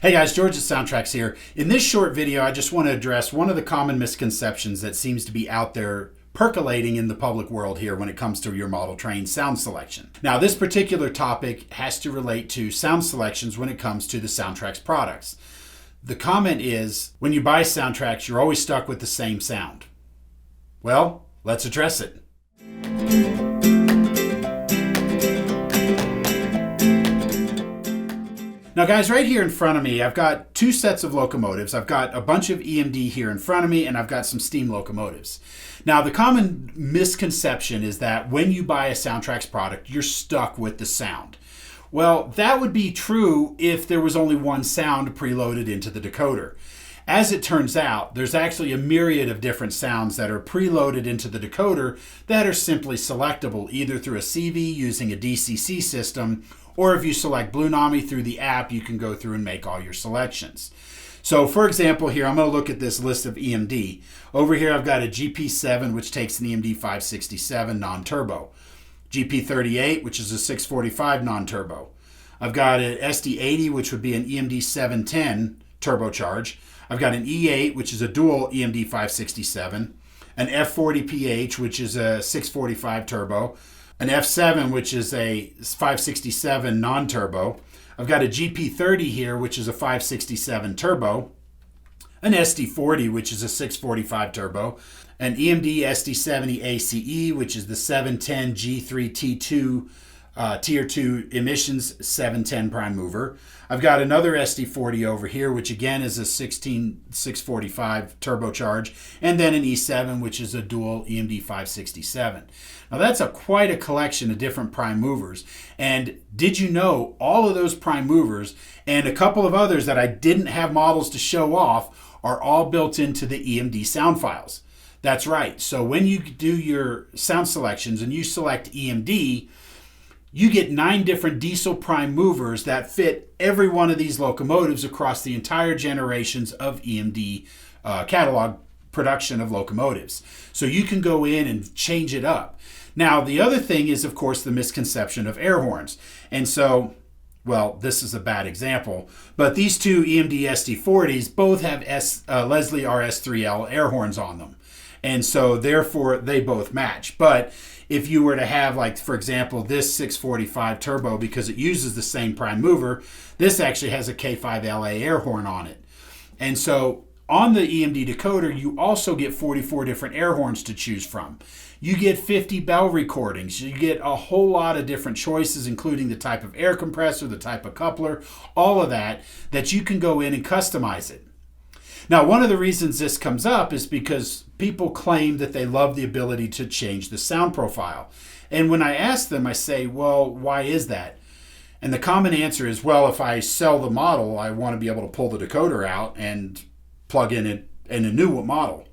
Hey guys, George at SoundTraxx here. In this short video, I just want to address one of the common misconceptions that seems to be out there percolating in the public world here when it comes to your model train sound selection. Now, this particular topic has to relate to sound selections when it comes to the SoundTraxx products. The comment is, when you buy SoundTraxx, you're always stuck with the same sound. Well, let's address it. Now guys, right here in front of me, I've got two sets of locomotives. I've got a bunch of EMD here in front of me, and I've got some steam locomotives. Now, the common misconception is that when you buy a SoundTraxx product, you're stuck with the sound. Well, that would be true if there was only one sound preloaded into the decoder. As it turns out, there's actually a myriad of different sounds that are preloaded into the decoder that are simply selectable, either through a CV using a DCC system, or if you select Bluenami through the app, you can go through and make all your selections. So for example, here, I'm going to look at this list of EMD. Over here, I've got a GP7, which takes an EMD 567 non-turbo. GP38, which is a 645 non-turbo. I've got an SD80, which would be an EMD 710 turbocharge. I've got an E8, which is a dual EMD 567. An F40PH, which is a 645 turbo. An F7, which is a 567 non-turbo. I've got a GP30 here, which is a 567 turbo. An SD40, which is a 645 turbo. An EMD SD70 ACE, which is the 710 G3T2 Tier 2 emissions 710 prime mover. I've got another SD40 over here, which again is a 645 turbocharge, and then an E7, which is a dual EMD 567. Now that's quite a collection of different prime movers. And did you know all of those prime movers and a couple of others that I didn't have models to show off are all built into the EMD sound files? That's right. So when you do your sound selections and you select EMD, you get 9 different diesel prime movers that fit every one of these locomotives across the entire generations of EMD catalog production of locomotives. So you can go in and change it up. Now, the other thing is, of course, the misconception of air horns. And so, well, this is a bad example, but these two EMD SD40s both have Leslie RS3L air horns on them. And so, therefore, they both match. But if you were to have, like, for example, this 645 turbo, because it uses the same prime mover, this actually has a K5LA air horn on it. And so on the EMD decoder, you also get 44 different air horns to choose from. You get 50 bell recordings. You get a whole lot of different choices, including the type of air compressor, the type of coupler, all of that you can go in and customize it. Now, one of the reasons this comes up is because people claim that they love the ability to change the sound profile. And when I ask them, I say, well, why is that? And the common answer is, well, if I sell the model, I want to be able to pull the decoder out and plug in a new model.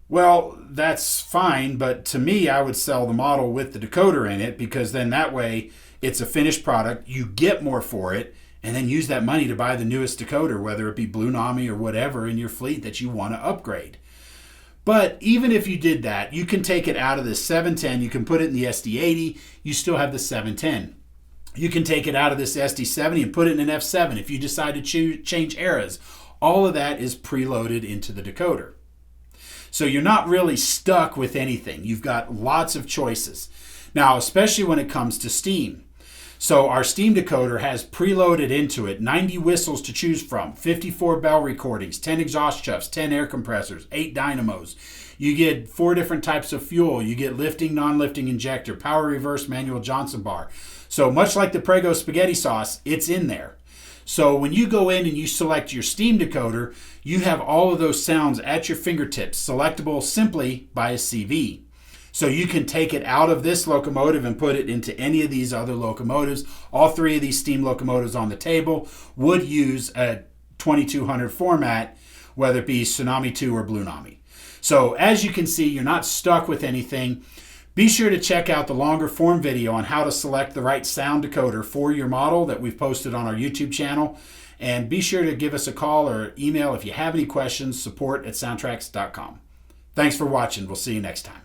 Well, that's fine, but to me, I would sell the model with the decoder in it, because then that way it's a finished product, you get more for it, and then use that money to buy the newest decoder, whether it be Bluenami or whatever in your fleet that you want to upgrade. But even if you did that, you can take it out of the 710, you can put it in the SD80, you still have the 710. You can take it out of this SD70 and put it in an F7 if you decide to change eras. All of that is preloaded into the decoder. So you're not really stuck with anything. You've got lots of choices. Now, especially when it comes to steam. So our steam decoder has preloaded into it 90 whistles to choose from, 54 bell recordings, 10 exhaust chuffs, 10 air compressors, 8 dynamos. You get 4 different types of fuel. You get lifting, non-lifting injector, power reverse, manual Johnson bar. So much like the Prego spaghetti sauce, it's in there. So when you go in and you select your steam decoder, you have all of those sounds at your fingertips, selectable simply by a CV. So you can take it out of this locomotive and put it into any of these other locomotives. All 3 of these steam locomotives on the table would use a 2200 format, whether it be Tsunami 2 or Bluenami. So as you can see, you're not stuck with anything. Be sure to check out the longer form video on how to select the right sound decoder for your model that we've posted on our YouTube channel. And be sure to give us a call or email if you have any questions, support@soundtraxx.com. Thanks for watching. We'll see you next time.